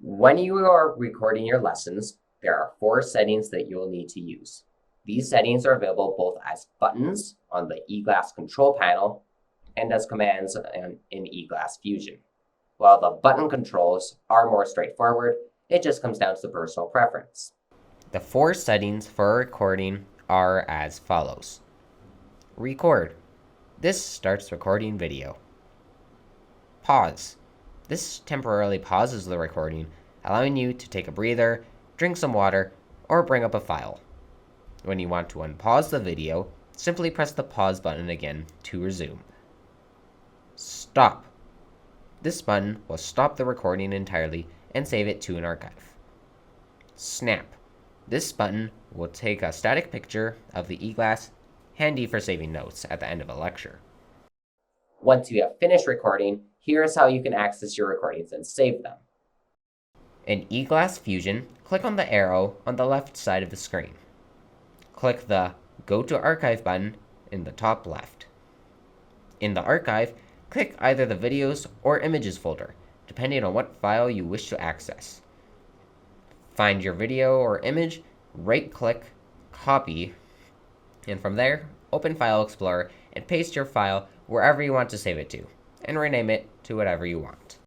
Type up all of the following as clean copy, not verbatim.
When you are recording your lessons, there are 4 settings that you'll need to use. These settings are available both as buttons on the eGlass control panel and as commands in eGlass Fusion. While the button controls are more straightforward, it just comes down to personal preference. The 4 settings for recording are as follows. Record. This starts recording video. Pause. This temporarily pauses the recording, allowing you to take a breather, drink some water, or bring up a file. When you want to unpause the video, simply press the pause button again to resume. Stop. This button will stop the recording entirely and save it to an archive. Snap. This button will take a static picture of the eGlass, handy for saving notes at the end of a lecture. Once you have finished recording, here's how you can access your recordings and save them. In eGlass Fusion, click on the arrow on the left side of the screen. Click the Go to Archive button in the top left. In the archive, click either the Videos or Images folder, depending on what file you wish to access. Find your video or image, right-click, Copy, and from there, open File Explorer and paste your file wherever you want to save it to, and rename it to whatever you want.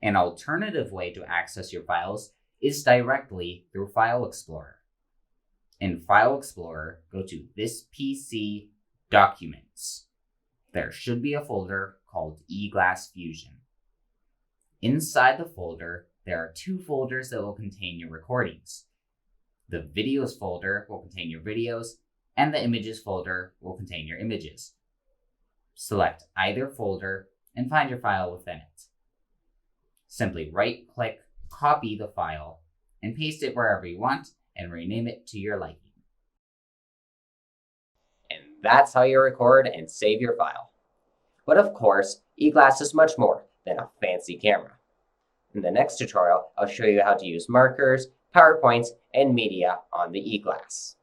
An alternative way to access your files is directly through File Explorer. In File Explorer, go to This PC Documents. There should be a folder called eGlass Fusion. Inside the folder, there are 2 folders that will contain your recordings. The Videos folder will contain your videos, and the Images folder will contain your images. Select either folder and find your file within it. Simply right-click, copy the file, and paste it wherever you want, and rename it to your liking. And that's how you record and save your file. But of course, eGlass is much more than a fancy camera. In the next tutorial, I'll show you how to use markers, PowerPoints, and media on the eGlass.